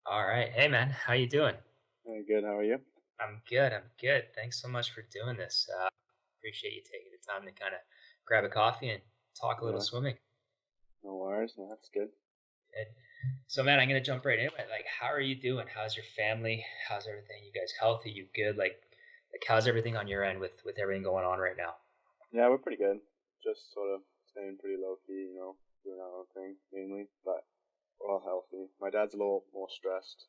All right. Hey, man. How you doing? Very good. How are you? I'm good. I'm good. Thanks so much for doing this. Appreciate you taking the time to kind of grab a coffee and talk a little Yeah, swimming. no worries. No, that's good. Good. So, man, I'm gonna jump right in. Like, how are you doing? How's your family? How's everything? You guys healthy? You good? Like, how's everything on your end with everything going on right now? Yeah, we're pretty good. Just sort of staying pretty low key, doing our own thing mainly, but we're all healthy. My dad's a little more stressed,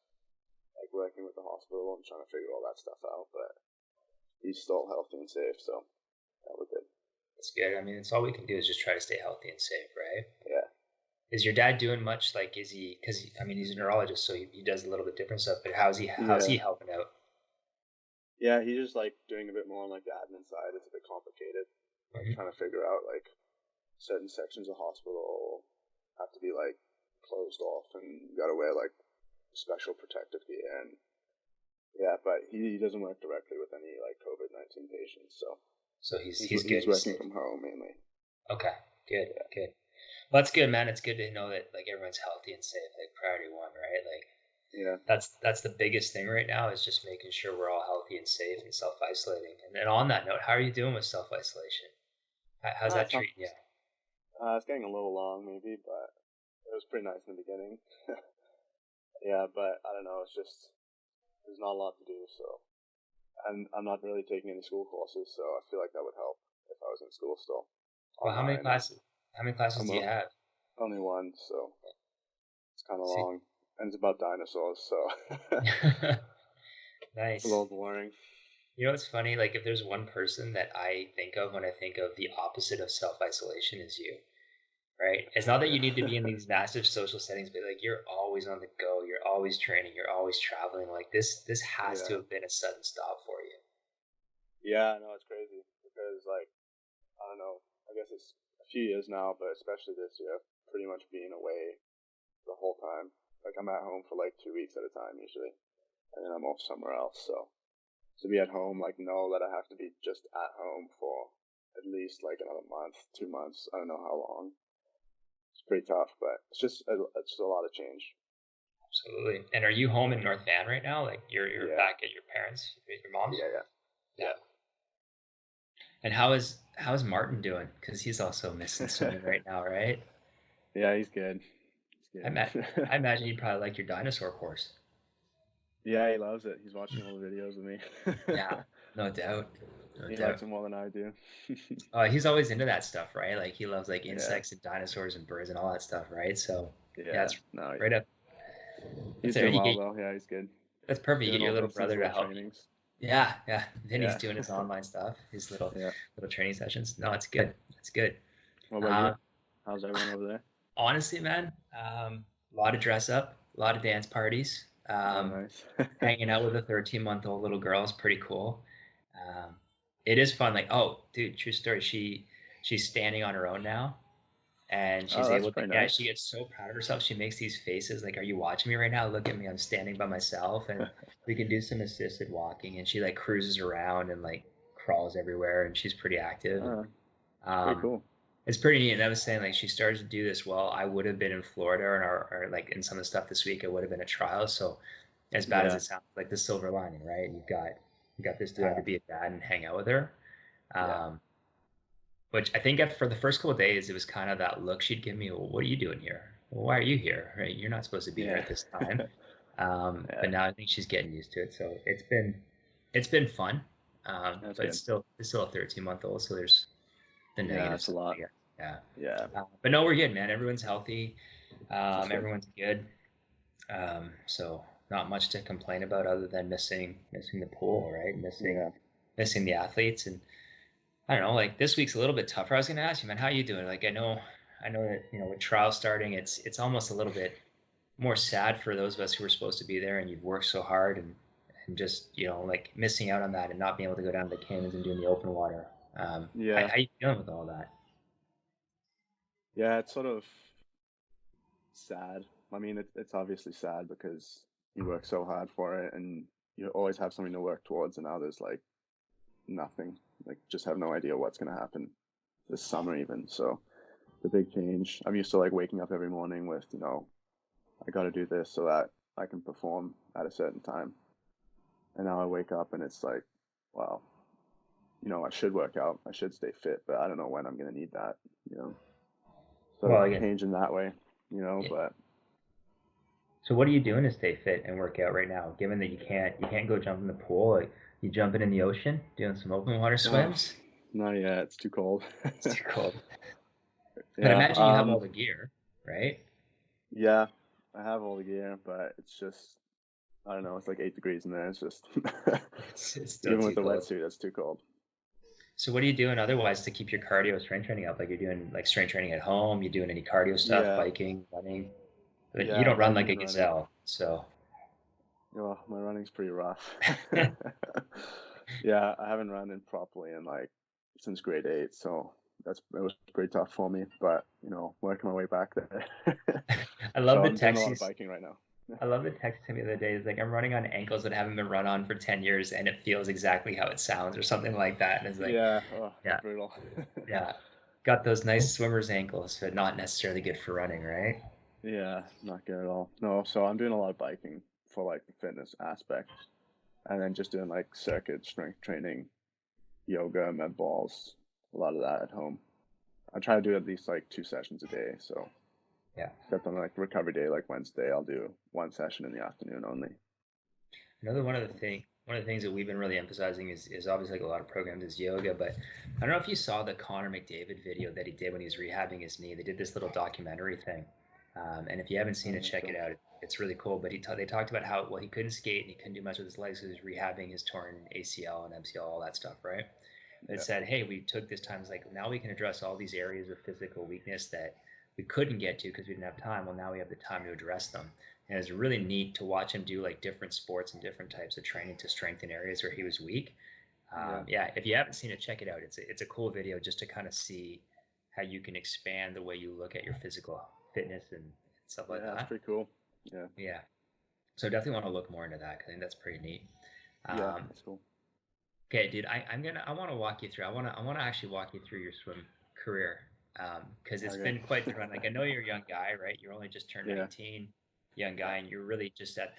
like working with the hospital and trying to figure all that stuff out, but he's still healthy and safe, so yeah, we're good. That's good. I mean, it's all we can do is just try to stay healthy and safe, right? Yeah. Is your dad doing much? Like, is he? Because I mean, he's a neurologist, so he does a little bit different stuff. But how's he? How's he Yeah. helping out? Yeah, he's just like doing a bit more on like the admin side. It's a bit complicated. Like Mhm. trying to figure out like certain sections of hospital have to be like closed off and you gotta wear like special protective gear and yeah, but he doesn't work directly with any like COVID-19 patients, so So he's good. he's He's working safe. from home mainly. Okay, good, Yeah, good. Well, that's good, man. It's good to know that like everyone's healthy and safe. Like priority one, right? Like yeah. that's the biggest thing right now is just making sure we're all healthy and safe and self isolating. And then on that note, how are you doing with self isolation? How's that It's not. treating you? It's getting a little long maybe, but it was pretty nice in the beginning. Yeah, but I don't know. It's just there's not a lot to do, so and I'm not really taking any school courses, so I feel like that would help if I was in school still Well, how many online. And classes? How many classes I'm do you have? only one, so it's kind of See, long, and it's about dinosaurs, so it's a nice. little boring. You know what's funny? Like if there's one person that I think of when I think of the opposite of self isolation is you. Right? It's not that you need to Yeah. be in these massive social settings, but like you're always on the go, you're always training, you're always traveling. Like this has to Yeah. have been a sudden stop for you. Yeah, no, it's crazy because like I don't know. I guess it's a few years now, but especially this year, pretty much being away the whole time. Like I'm at home for like 2 weeks at a time usually, and then I'm off somewhere else. So to be at home, like know that I have to be just at home for at least like another month, 2 months. I don't know how long. It's pretty tough, but it's just a lot of change. Absolutely. And are you home in North Van right now? Like you're Yeah, back at your parents, your mom's? yeah, yeah, Yeah. yeah. And how's Martin doing? Because he's also missing swimming right now, right? Yeah, he's good. I He's met good. I imagine you'd probably like your dinosaur course. Yeah, he loves it. He's watching all the videos with Yeah, me. no doubt. No He likes doubt. it more than I do. He's always into that stuff, right? Like he loves like Yeah, insects and dinosaurs and birds and all that stuff, right? So yeah, yeah. it's No, right up. he's That's it. doing You well get though. Yeah, he's good. that's perfect. You get Doing your all little goes to his brother to little help you. trainings. Yeah, yeah. Then he's Yeah, doing his online stuff, his yeah. little training sessions. No, it's good. It's good. What about you? Um, How's everyone over there? honestly, man, a lot of dress up, a lot of dance parties. Oh, nice. Hanging out with a 13-month-old little girl is pretty cool. Um, it is fun. Like, oh, dude, true story. She's standing on her own now, and Oh, she's that's able to. pretty Yeah, she nice. gets so proud of herself. She makes these faces like, "Are you watching me right now? Look at me. I'm standing by myself." And we can do some assisted walking, and she like cruises around and like crawls everywhere, and she's pretty active. And Oh, it's pretty um, cool. it's pretty neat. And I was saying like she started to do this while I would have been in Florida or like in some of the stuff this week. I would have been at trials. So as bad as Yeah, it sounds, like the silver lining, right? You got this time to yeah, be a dad and hang out with her. yeah, Um, which I think for the first couple of days, it was kind of that look she'd give me. Well, what are you doing here? Well, why are you here? Right? You're not supposed to be here yeah, at this time. But yeah. now I think she's getting used to it. So it's been fun. That's But it's good. still a 13-month-old. So there's the Yeah, negative that's a side, I lot. guess. Yeah. Yeah, But no, we're good, man. Everyone's healthy. that's good. Everyone's good. So not much to complain about other than missing the pool, right? Yeah. Missing the athletes and I don't know, like this week's a little bit tougher. I was gonna ask you, man, how you doing? Like I know that, with trial starting, it's almost a little bit more sad for those of us who were supposed to be there and you've worked so hard and just, like missing out on that and not being able to go down to the canyons and doing the open water. How, Yeah, how you feeling with all that? yeah. It's sort of sad. I mean, it's obviously sad because you work so hard for it and you always have something to work towards, and now there's like nothing. Like, just have no idea what's gonna happen this summer even. So the big change. I'm used to like waking up every morning with, I got to do this so that I can perform at a certain time. And now I wake up and it's like, wow, I should work out, I should stay fit, but I don't know when I'm gonna need that, sort Well, of again, changing that way, yeah. but So what are you doing to stay fit and work out right now? Given that you can't go jump in the pool, like you jumping in the ocean, doing some open water oh, swims. not yet. It's too cold. It's too cold. But Yeah, imagine you have all the gear, right? yeah, I have all the gear, but it's just I don't know. It's like 8 degrees in there. It's just It's still even with too the cold. wetsuit, it's too cold. So what are you doing otherwise to keep your cardio strength training up? Like you're doing like strength training at home, you're doing any cardio stuff, Yeah, biking, running. But you yeah, don't run like biking a and running. gazelle, so Well, my running's pretty rough. Yeah, I haven't run in properly in like since grade 8, so it was pretty tough for me. But working my way back there. I love So the I'm doing a text lot you of biking right now. I love the text to me the other day. It's like I'm running on ankles that haven't been run on for 10 years and it feels exactly how it sounds or something like that. And it's like, Yeah, oh, yeah, brutal. yeah. Got those nice swimmer's ankles, but not necessarily good for running, right? Yeah, not good at all. No, so I'm doing a lot of biking for like the fitness aspect, and then just doing like circuit strength training, yoga, med balls, a lot of that at home. I try to do at least like 2 sessions a day. So Yeah. except on like recovery day, like Wednesday, I'll do one session in the afternoon only. Another So one of the things that we've been really emphasizing is obviously like a lot of programs is yoga, but I don't know if you saw the Connor McDavid video that he did when he was rehabbing his knee. They did this little documentary thing, and if you haven't I seen don't it, think check it so. out. It's really cool. But they talked about how well he couldn't skate and he couldn't do much with his legs because he was rehabbing his torn ACL and MCL, all that stuff, right? But it Yeah, said, hey, we took this time. It's like now we can address all these areas of physical weakness that we couldn't get to because we didn't have time. Well, now we have the time to address them. And it's really neat to watch him do like different sports and different types of training to strengthen areas where he was weak. yeah, Yeah, if you haven't seen it, check it out. It's a cool video just to kind of see how you can expand the way you look at your physical fitness and stuff like yeah. That's that. pretty cool. Yeah, Yeah, so definitely want to look more into that because I think that's pretty neat. yeah, Um, that's cool. okay, dude, I want to walk you through. I want to actually walk you through your swim career because it's Okay. been quite the run. Like I know you're a young guy, right? You're only just turned Yeah, 19, young yeah, guy, and you're really just at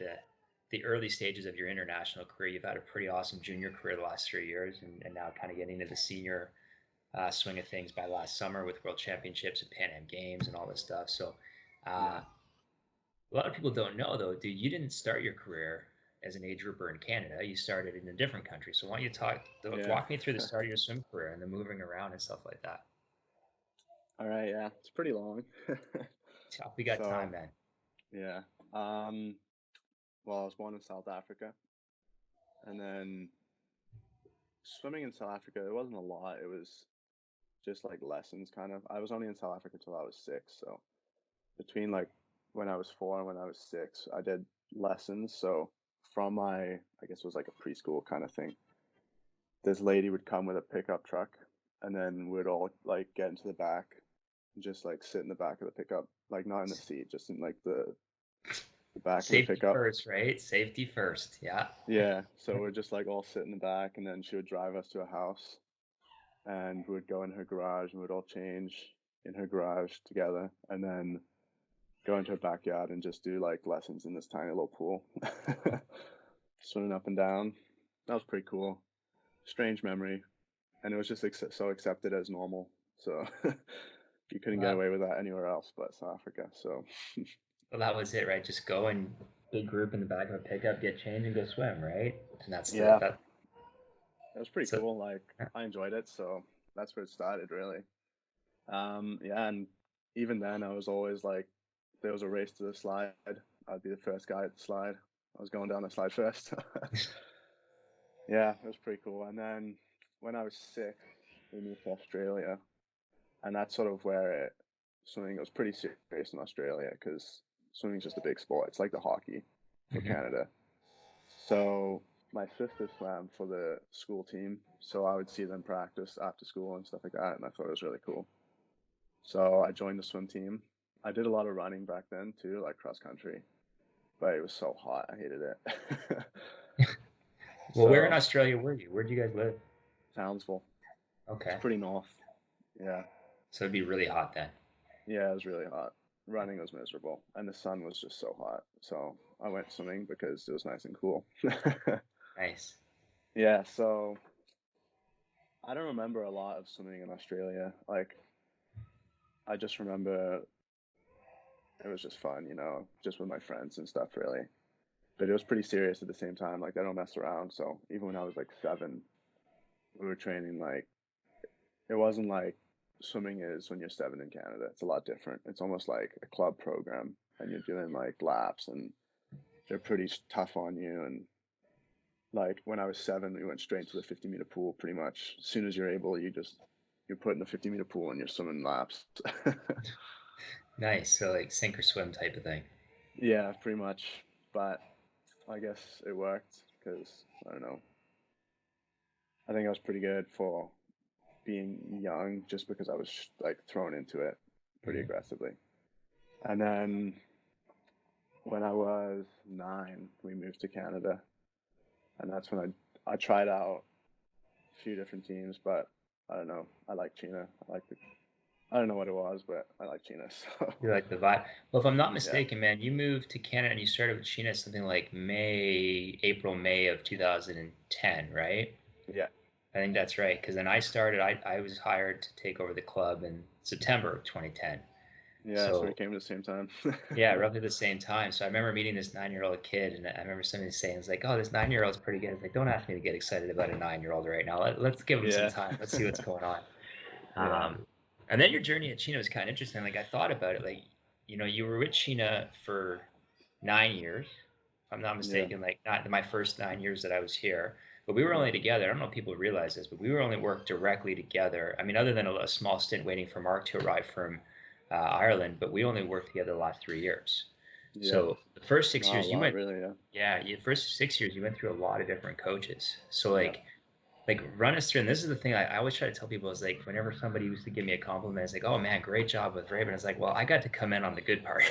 the early stages of your international career. You've had a pretty awesome junior career the last 3 years, and now kind of getting into the senior swing of things by last summer with World Championships and Pan Am Games and all this stuff. So yeah, a lot of people don't know though, dude. You didn't start your career as an age grouper in Canada. You started in a different country. So why don't you yeah. walk me through the start of your swim career and the moving around and stuff like that? All right, yeah, it's pretty long. We got time, So man. yeah, um, well, I was born in South Africa, and then swimming in South Africa, it wasn't a lot. It was just like lessons, kind of. I was only in South Africa till I was 6, so between like when I was 4 and when I was 6, I did lessons. So from I guess it was like a preschool kind of thing. This lady would come with a pickup truck, and then we'd all like get into the back, and just like sit in the back of the pickup, like not in the seat, just in like the back of the Safety pickup. first, right? Safety first. Yeah. Yeah, so we'd just like all sit in the back, and then she would drive us to a house, and we'd go in her garage, and we'd all change in her garage together, and then go into her backyard and just do like lessons in this tiny little pool, swimming up and down. That was pretty cool. Strange memory, and it was just so accepted as normal. So you couldn't get Well, away with that anywhere else but South Africa. So well, that was it, right? Just go and big group in the back of a pickup, get changed, and go swim, right? And that's the yeah, that. it was pretty So cool. Like I enjoyed it, so that's where it started, really. Yeah, and even then, I was always like, there was a race to the slide. I'd be the first guy at the slide. I was going down the slide first. Yeah, it was pretty cool. And then when I was 6, we moved to Australia, and that's sort of where swimming was pretty serious in Australia because swimming's just a big sport. It's like the hockey for mhm. Canada. So my sister swam for the school team, so I would see them practice after school and stuff like that, and I thought it was really cool. So I joined the swim team. I did a lot of running back then too, like cross country, but it was so hot. I hated it. Well, where in So Australia were you? Where did you guys live? Townsville, it's Okay, pretty north. Yeah, so it'd be really hot then. yeah, it was really hot. running was miserable, and the sun was just so hot. So I went swimming because it was nice and cool. Nice. Yeah, so I don't remember a lot of swimming in Australia. Like, I just remember it was just fun, just with my friends and stuff, really. But it was pretty serious at the same time. Like, I don't mess around. So even when I was like 7, we were training. Like, it wasn't like swimming is when you're 7 in Canada. It's a lot different. It's almost like a club program, and you're doing like laps, and they're pretty tough on you. And like when I was 7, we went straight to the 50-meter pool pretty much. As soon as you're able, you're put in the 50-meter pool and you're swimming laps. Nice. So like sink or swim type of thing. Yeah, pretty much. But I guess it worked because I don't know. I think I was pretty good for being young, just because I was like thrown into it pretty Mhm. aggressively. And then when I was 9, we moved to Canada, and that's when I tried out a few different teams, but I don't know. I like Chena. I don't know what it was, but I like Chena. So You like the vibe. Well, if I'm not yeah, mistaken, man, you moved to Canada and you started with Chena something like April, May of 2010, right? yeah, I think that's right. Because then I was hired to take over the club in September of 2010. yeah. So we So came at the same time. yeah, roughly the same time. So I remember meeting this 9-year-old kid, and I remember somebody saying, "It's like, oh, this 9-year-old's pretty good." It's like, don't ask me to get excited about a 9-year-old right now. Let's give him some Yeah, time. Let's see what's going on. yeah, And then your journey at China was kind of interesting. Like I thought about it, like you were with China for 9 years, if I'm not yeah, mistaken. Like not my first 9 years that I was here, but we were yeah, only together. I don't know if people realize this, but we were only worked directly together. I mean, other than a small stint waiting for Mark to arrive from Ireland, but we only worked together the last 3 years. yeah. So the first six Not a years you lot, went, really. Yeah, yeah, the first 6 years you went through a lot of different coaches. So yeah, like run us through. And this is the thing I always try to tell people is like whenever somebody used to give me a compliment, it's like, oh man, great job with Raben. It's like, well, I got to come in on the good part,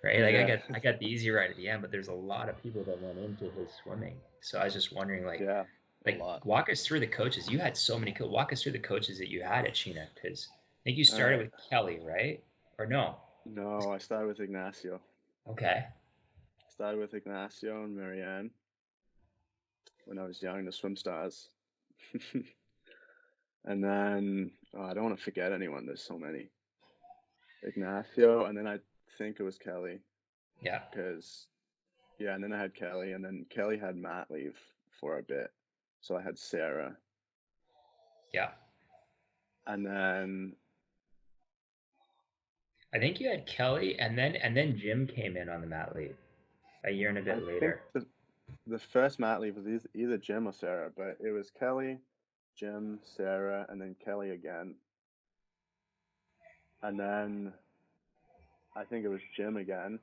right? Like yeah, I got the easy ride at the end, but there's a lot of people that went into his swimming. So I was just wondering, yeah. A like lot. walk us through the coaches. You had so many. Walk us through the coaches that you had at Chena, because I think you All started right. with Kelly, right? Or no? No, I started with Ignacio. Okay. Started with Ignacio and Marianne when I was young, the swim stars. And then I don't want to forget anyone. There's so many. Ignacio, and then I think it was Kelly, Yeah. because yeah, and then I had Kelly, and then Kelly had mat leave for a bit, so I had Sarah, Yeah. and then I think you had Kelly, and then Jim came in on the mat leave a year and a I bit think later. the first mat leave was either Jim or Sarah, but it was Kelly, Jim, Sarah, and then Kelly again, and then I think it was Jim again,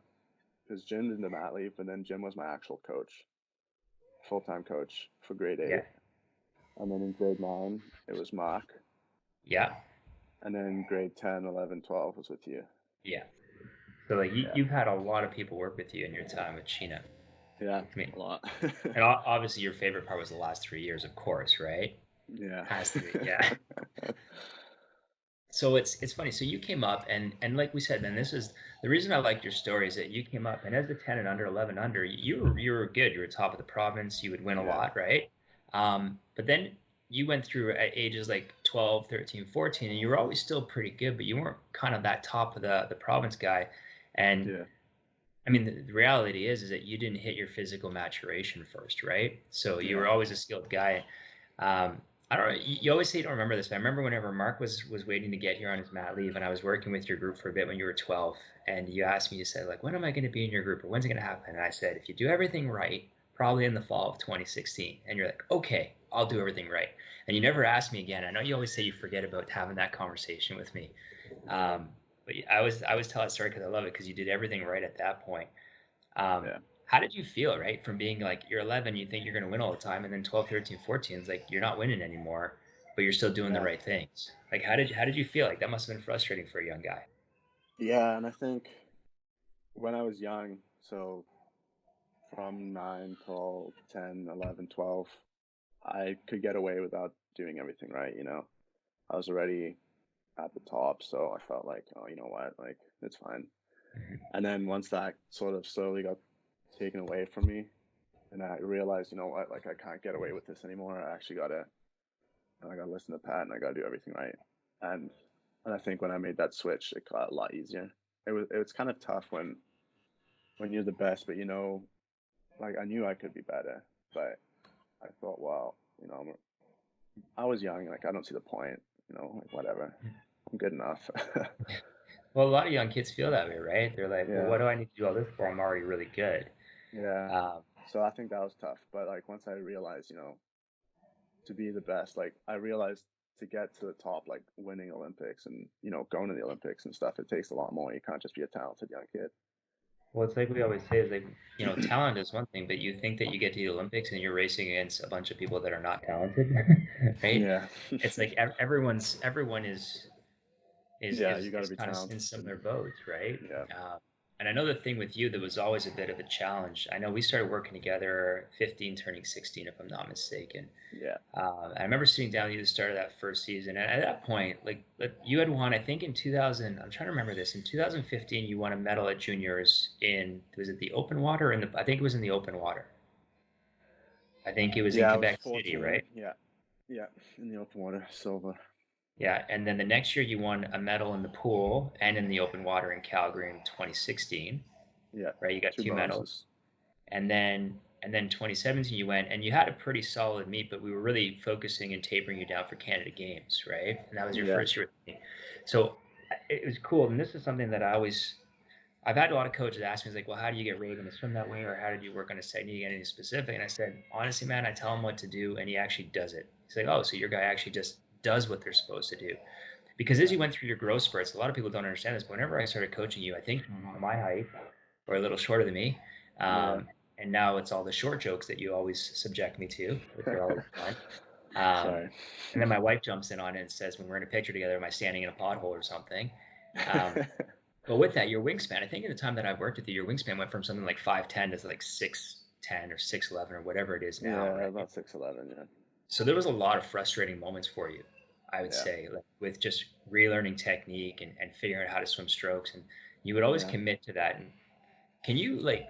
because Jim did the mat leave, and then Jim was my actual coach, full-time coach for grade Yeah. 8. And then in grade 9, it was Mark. Yeah. And then grade 10, 11, 12 was with you. Yeah. So like Yeah. you've had a lot of people work with you in your time with Chena. Yeah, I mean, a lot. and obviously your favorite part was the last 3 years, of course, right? Yeah. Has to be, yeah. So it's funny. So you came up and like we said, man, this is the reason I liked your story is that you came up and as a 10 and under, 11 under, you were good. You were top of the province. You would win a Yeah. lot, right? But then you went through at ages like 12, 13, 14, and you were always still pretty good, but you weren't kind of that top of the province guy. And Yeah. I mean, the reality is that you didn't hit your physical maturation first, right? So you Yeah. were always a skilled guy. Um, I don't know. You always say you don't remember this, but I remember whenever Mark was waiting to get here on his mat leave, and I was working with your group for a bit when you were 12, and you asked me, you said like, when am I going to be in your group, or when's it going to happen? And I said, if you do everything right, probably in the fall of 2016. And you're like, okay, I'll do everything right. And you never asked me again. I know you always say you forget about having that conversation with me. Yeah. Um, but I always tell that story because I love it because you did everything right at that point. Um, Yeah. how did you feel, right? From being like you're 11, you think you're going to win all the time, and then 12, 13, 14 is like you're not winning anymore, but you're still doing the Yeah. right things. Like how did you feel? Like that must have been frustrating for a young guy. Yeah. And I think when I was young, so from 9 till 10, 11, 12, I could get away without doing everything right. I was already at the top, so I felt like, oh, you know what? Like, it's fine. And then once that sort of slowly got taken away from me, and I realized, you know what, like I can't get away with this anymore. I gotta listen to Pat, and I gotta do everything right. And and I think when I made that switch, it got a lot easier. It was kind of tough when you're the best, but like I knew I could be better, but I thought, well, I was young, like I don't see the point, like whatever, I'm good enough. Well, a lot of young kids feel that way, right? They're like, well, Yeah, what do I need to do all this for? I'm already really good. yeah. Um, So I think that was tough, but like once I realized, to be the best, like I realized to get to the top, like winning Olympics and going to the Olympics and stuff, it takes a lot more. You can't just be a talented young kid. well, it's like we always say is like, talent is one thing, but you think that you get to the Olympics and you're racing against a bunch of people that are not talented, right? Yeah. It's like everyone Yeah, you got to is be kind of in talented. similar boats, right? Yeah. And I know the thing with you that was always a bit of a challenge. I know we started working together 15, turning 16, if I'm not mistaken. Yeah. I remember sitting down with you at the start of that first season, and at that point, like you had won, I think in 2000. I'm trying to remember this. In 2015, you won a medal at juniors in was it the open water? In the I think it was in the open water. I think it was in Yeah, I was Quebec City, fortunate. right? Yeah. Yeah, in the open water, silver. Yeah, and then the next year you won a medal in the pool and in the open water in Calgary in 2016, Yeah, right? You got two two medals. bronzes. And then 2017 you went and you had a pretty solid meet, but we were really focusing and tapering you down for Canada Games, right? And that was your Yeah. first year with me. So it was cool. And this is something that I've had a lot of coaches ask me, like, well, how do you get Raben to swim that way? Or how did you work on a technique, anything specific? And I said, honestly, man, I tell him what to do and he actually does it. He's like, oh, so your guy actually just does what they're supposed to do. Because as Yeah. you went through your growth spurts, a lot of people don't understand this, but whenever I started coaching you, I think my height or a little shorter than me. Yeah. And now it's all the short jokes that you always subject me to, which are always fun. Um, Sorry. and then my wife jumps in on it and says, when we're in a picture together, am I standing in a pothole or something? Um, but with that, your wingspan, I think in the time that I've worked with you, your wingspan went from something like 5'10" to like 6'10" or 6'11" or whatever it is now, Yeah, right? about 6'11", yeah. So there was a lot of frustrating moments for you, I would Yeah. say, like with just relearning technique and figuring out how to swim strokes. And you would always Yeah. commit to that. And can you like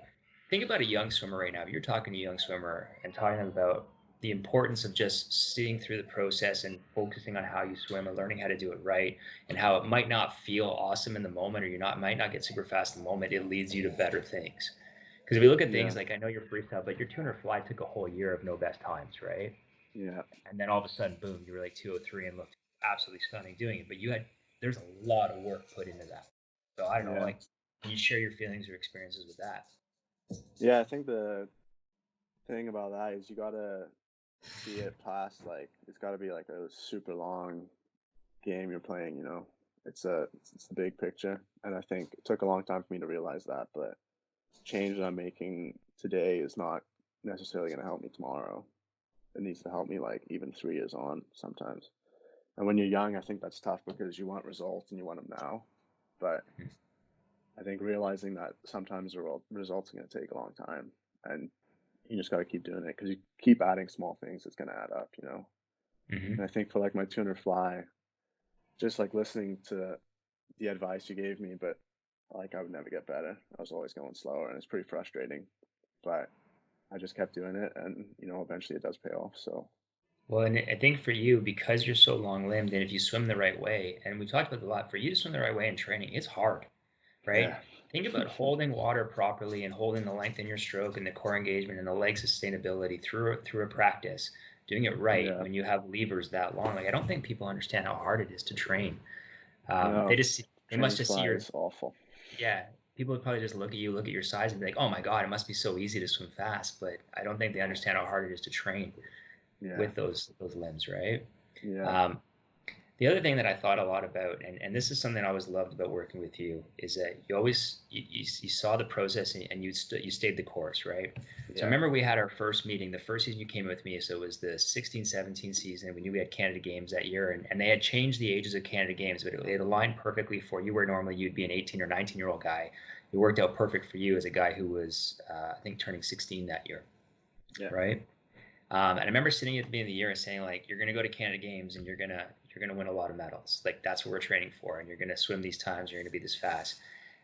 think about a young swimmer right now? If you're talking to a young swimmer and talking about the importance of just seeing through the process and focusing on how you swim and learning how to do it right, and how it might not feel awesome in the moment, or you not might not get super fast in the moment, it leads you to better things. Because if we look at things Yeah. like I know your freestyle, but your 200 fly took a whole year of no best times, right? Yeah. And then all of a sudden, boom, you were like 203 and looked absolutely stunning doing it. But there's a lot of work put into that. So I don't know, Yeah. like, can you share your feelings or experiences with that? Yeah, I think the thing about that is you gotta see it past, like it's gotta be like a super long game you're playing, it's the big picture. And I think it took a long time for me to realize that, but change that I'm making today is not necessarily gonna help me tomorrow. It needs to help me like even 3 years on sometimes. And when you're young, I think that's tough because you want results and you want them now. But I think realizing that sometimes the results are going to take a long time, and you just got to keep doing it because you keep adding small things, it's going to add up. And Mm-hmm. I think for like my 200 fly, just like listening to the advice you gave me, but like I would never get better. I was always going slower, and it's pretty frustrating. But I just kept doing it, and eventually it does pay off. So Well, and I think for you, because you're so long limbed, and if you swim the right way, and we talked about it a lot, for you to swim the right way in training, it's hard, right? yeah, Think about holding water properly and holding the length in your stroke and the core engagement and the leg sustainability through a practice, doing it right yeah, when you have levers that long. Like I don't think people understand how hard it is to train. no, They must training just see fly your is awful. yeah. People would probably just look at you, look at your size, and be like, "Oh my God, it must be so easy to swim fast." But I don't think they understand how hard it is to train Yeah, with those limbs, right? yeah, Um, the other thing that I thought a lot about, and this is something I always loved about working with you, is that you saw the process and you stayed the course, right? So I yeah, remember we had our first meeting, the first season you came with me, so it was the 16-17 season. We knew we had Canada Games that year, and they had changed the ages of Canada Games, but it aligned perfectly for you where normally you'd be an 18 or 19-year-old guy. It worked out perfect for you as a guy who was, I think, turning 16 that year, yeah, right? And I remember sitting at the beginning of the year and saying, like, you're gonna go to Canada Games and you're gonna win a lot of medals. Like that's what we're training for, and you're gonna swim these times. You're gonna be this fast.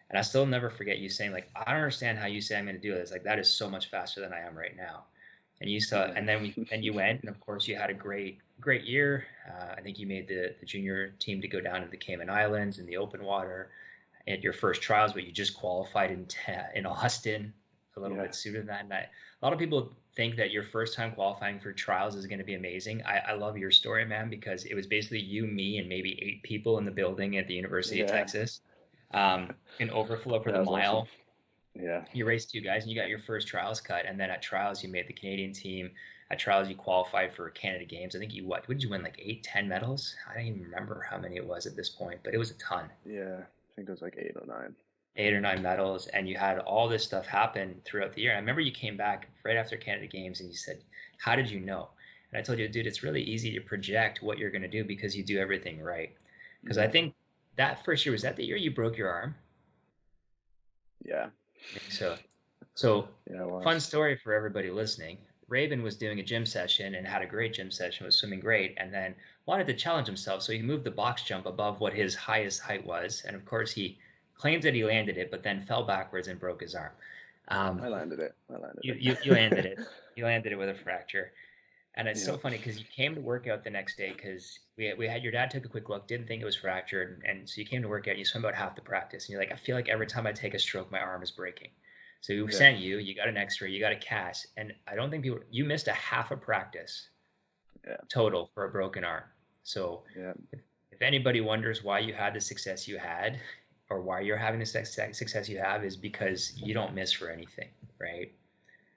And I still never forget you saying like, I don't understand how you say I'm going to do this. Like that is so much faster than I am right now. And you saw, Yeah. and then you went, and of course you had a great year. I think you made the junior team to go down to the Cayman Islands in the open water at your first trials, but you just qualified in Austin a little Yeah. bit sooner than that. And a lot of people think that your first time qualifying for trials is going to be amazing. I love your story, man, because it was basically you, me, and maybe 8 people in the building at the University of Yeah. Texas. An overflow for That the was awesome. mile. Yeah. You raced 2 guys and you got your first trials cut, and then at trials you made the Canadian team. At trials you qualified for Canada Games. I think you what did you win, like 8, 10 medals? I don't even remember how many it was at this point, but it was a ton. Yeah. I think it was like 8 or 9. 8 or 9 medals, and you had all this stuff happen throughout the year. And I remember you came back right after Canada Games and you said, "How did you know?" And I told you, dude, it's really easy to project what you're going to do because you do everything right. Because I Yeah. think that first year, was that the year you broke your arm? Yeah. I think so. So, Yeah, it fun was. story for everybody listening. Raven was doing a gym session and had a great gym session, was swimming great, and then wanted to challenge himself. So he moved the box jump above what his highest height was. And of course, he claims that he landed it, but then fell backwards and broke his arm. Um, I landed it. I landed you landed it. it. You landed it with a fracture. And it's Yeah. so funny because you came to work out the next day because we had your dad took a quick look, didn't think it was fractured. And so you came to work out, and you swim about half the practice. And you're like, I feel like every time I take a stroke, my arm is breaking. So we Yeah. sent you, you got an x-ray, you got a cast. And I don't think you missed a half a practice Yeah. total for a broken arm. So Yeah. if anybody wonders why you had the success you had or why you're having the success you have is because you don't miss for anything, right?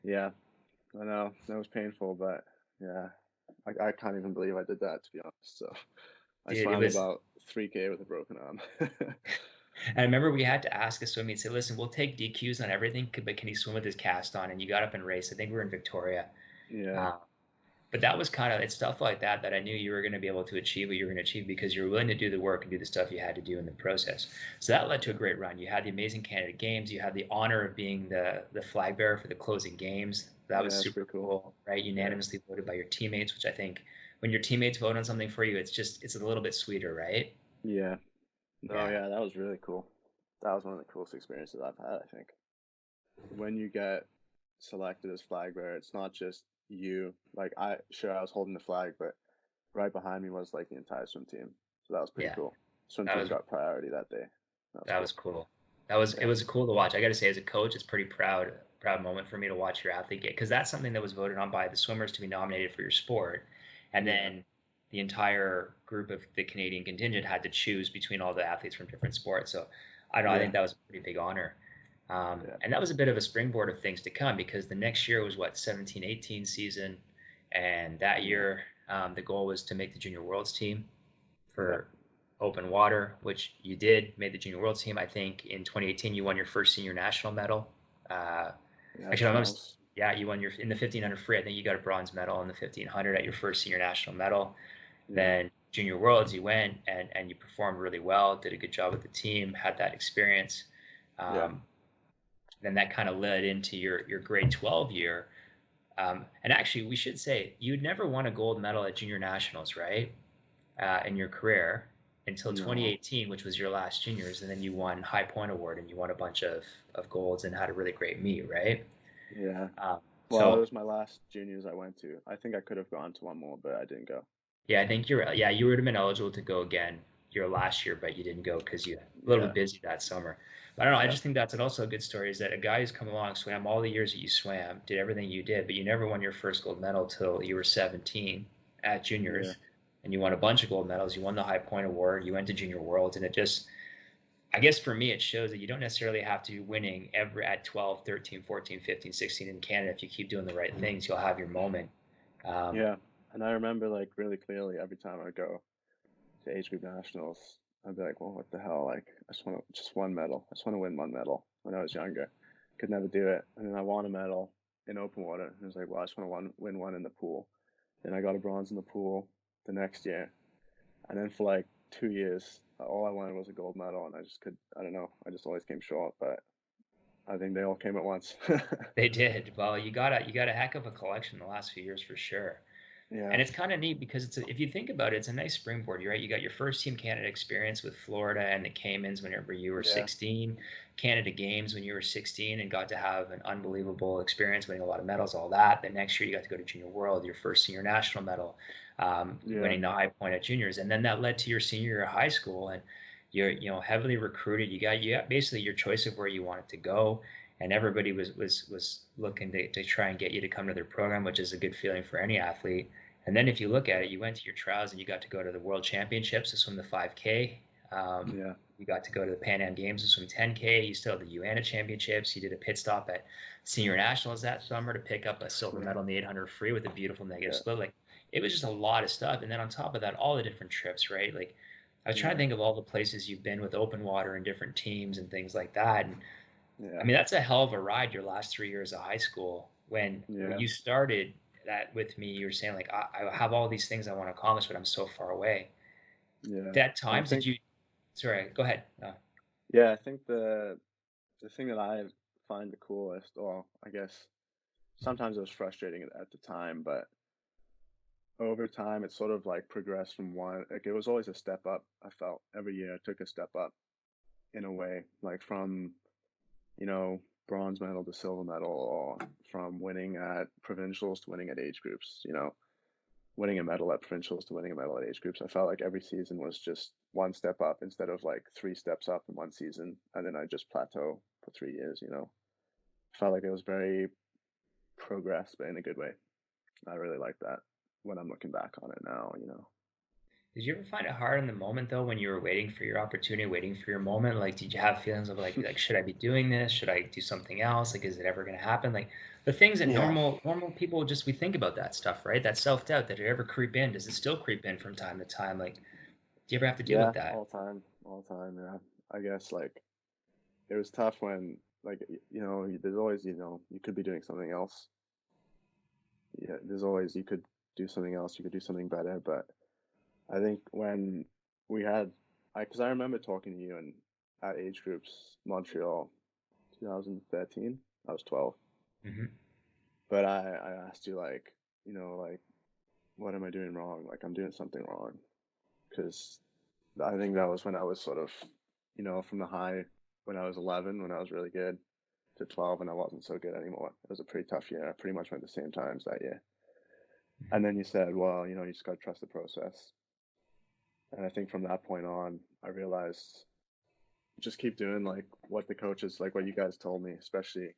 Yeah. I know. That was painful, but yeah. I can't even believe I did that, to be honest. So I Dude, it swam was. about 3K with a broken arm. And I remember we had to ask a swimmeet, say, listen, we'll take DQs on everything, but can he swim with his cast on? And you got up and raced. I think we were in Victoria. Yeah. Uh, but that was kind of, it's stuff like that that I knew you were going to be able to achieve what you were going to achieve because you were willing to do the work and do the stuff you had to do in the process. So that led to a Yeah. great run. You had the amazing Canada Games. You had the honor of being the flag bearer for the closing games. That was Yeah, that's super pretty cool. cool, right? Yeah. Unanimously voted by your teammates, which I think when your teammates vote on something for you, it's a little bit sweeter, right? Yeah. No, Yeah. yeah, that was really cool. That was one of the coolest experiences I've had, I think. When you get selected as flag bearer, it's not just you. Like I was holding the flag, but right behind me was like the entire swim team. So that was pretty Yeah. cool. Swim That team was got priority that day. That was That was cool. cool. It Yeah. was cool to watch. I got to say, as a coach, it's pretty proud moment for me to watch your athlete get because that's something that was voted on by the swimmers to be nominated for your sport, and Yeah. then the entire group of the Canadian contingent had to choose between all the athletes from different sports. So I don't know. I think Yeah. that was a pretty big honor. Yeah. And that was a bit of a springboard of things to come because the next year was what 17-18 season, and that Yeah. year the goal was to make the junior worlds team Yeah. for open water, which you did, made the junior world team. I think in 2018 you won your first senior national medal. Uh, Yeah. actually, I'm Finals. yeah, you won your in the 1500 free. I think you got a bronze medal in the 1500 at your first senior national medal. Yeah. Then junior worlds, you went and you performed really well, did a good job with the team, had that experience. Yeah. Um, then that kind of led into your grade 12 year. And actually, we should say you'd never won a gold medal at junior nationals, right? In your career until No. 2018, which was your last juniors, and then you won High Point Award and you won a bunch of golds and had a really great meet, right? Yeah. Um, Well, it so was my last juniors I went to. I think I could have gone to one more, but I didn't go. yeah, I think you would have been eligible to go again your last year, but you didn't go because you a little bit Yeah. busy that summer. But I don't know. I Yeah. just think that's also a good story is that a guy who's come along, swam all the years that you swam, did everything you did, but you never won your first gold medal till you were 17 at Yeah. juniors, and you won a bunch of gold medals. You won the High Point Award. You went to Junior Worlds, and it just I guess for me, it shows that you don't necessarily have to be winning every at 12, 13, 14, 15, 16 in Canada. If you keep doing the right things, you'll have your moment. Um, Yeah. And I remember like really clearly every time I go to age group nationals, I'd be like, well, what the hell? Like, I just want just one medal. I just want to win one medal when I was younger. Could never do it. And then I won a medal in open water. And I was like, well, I just want to win one in the pool. Then I got a bronze in the pool the next year. And then for like 2 years, all I wanted was a gold medal. And I just I don't know, I just always came short. But I think they all came at once. they did. Well, you got a heck of a collection the last few years for sure. Yeah. And it's kind of neat because if you think about it, it's a nice springboard. You're right. You got your first Team Canada experience with Florida and the Caymans whenever you were Yeah. 16, Canada Games when you were 16, and got to have an unbelievable experience, winning a lot of medals, all that. The next year, you got to go to Junior World, your first senior national medal, Yeah. winning the high point at juniors, and then that led to your senior year of high school, and you're heavily recruited. You got basically your choice of where you wanted to go, and everybody was looking to try and get you to come to their program, which is a good feeling for any athlete. And then if you look at it, you went to your trials and you got to go to the World Championships to swim the 5K. Yeah. You got to go to the Pan Am Games to swim 10K. You still had the UANA Championships. You did a pit stop at Senior Nationals that summer to pick up a silver Yeah. medal in the 800 free with a beautiful negative Yeah. split. Like it was just a lot of stuff. And then on top of that, all the different trips, right? Like I was trying to Yeah. think of all the places you've been with open water and different teams and things like that. And I Yeah. mean, that's a hell of a ride your last 3 years of high school. When Yeah. you started that with me, you were saying like I have all these things I want to accomplish, but I'm so far away. Yeah. That I times did think you? Sorry, go ahead. yeah, I think the thing that I find the coolest, or I guess sometimes it was frustrating at the time, but over time it sort of like progressed from one, like it was always a step up. I felt every year I took a step up in a way, like from, you know, bronze medal to silver medal, or from winning at provincials to winning at age groups, you know, winning a medal at provincials to winning a medal at age groups. I felt like every season was just one step up instead of like three steps up in one season, and then I just plateau for 3 years, you know. Felt like it was very progress, but in a good way. I really like that when I'm looking back on it now, you know. Did you ever find it hard in the moment though, when you were waiting for your opportunity, waiting for your moment? Like, did you have feelings of like should I be doing this? Should I do something else? Like, is it ever going to happen? Like, the things that Yeah. normal people just we think about that stuff, right? That self doubt. Did it ever creep in? Does it still creep in from time to time? Like, do you ever have to deal with Yeah, that? all time, yeah. I guess like it was tough when like you know, there's always, you know, you could be doing something else. Yeah, there's always you could do something else, you could do something better, but I think when we had because I remember talking to you in at age groups Montreal 2013. I was 12. Hmm. But I asked you like, you know, like what am I doing wrong? Like I'm doing something wrong because I think that was when I was sort of, you know, from the high when I was 11, when I was really good, to 12 and I wasn't so good anymore. It was a pretty tough year. I pretty much went the same times that year. And then you said, well, you know, you just got to trust the process. And I think from that point on, I realized just keep doing like what the coaches, like what you guys told me, especially,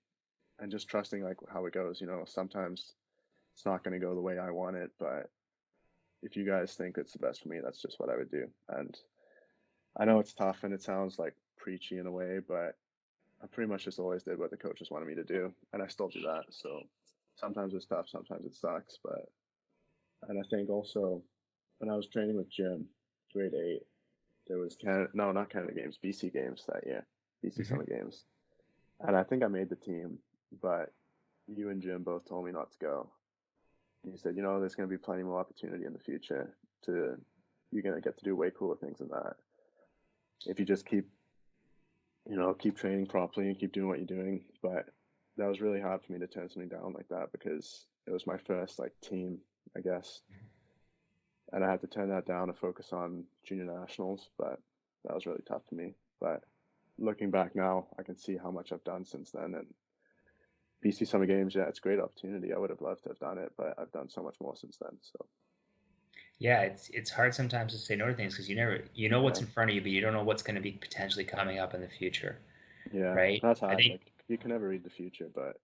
and just trusting like how it goes. You know, sometimes it's not going to go the way I want it, but if you guys think it's the best for me, that's just what I would do. And I know it's tough and it sounds like preachy in a way, but I pretty much just always did what the coaches wanted me to do, and I still do that. So sometimes it's tough, sometimes it sucks, but and I think also when I was training with Jim, grade eight, there was Canada, no, not Canada Games, BC Games that year, BC Hmm. Summer Games, and I think I made the team, but you and Jim both told me not to go. You said, you know, there's going to be plenty more opportunity in the future to, you're going to get to do way cooler things than that. If you just keep, you know, keep training properly and keep doing what you're doing. But that was really hard for me to turn something down like that because it was my first like team, I guess. And I had to turn that down to focus on junior nationals, but that was really tough for me. But looking back now, I can see how much I've done since then. And BC Summer Games, yeah, it's a great opportunity. I would have loved to have done it, but I've done so much more since then. So Yeah, it's hard sometimes to say no to things because you know what's yeah, in front of you, but you don't know what's going to be potentially coming up in the future, yeah, right? that's I hard. think Like you can never read the future, but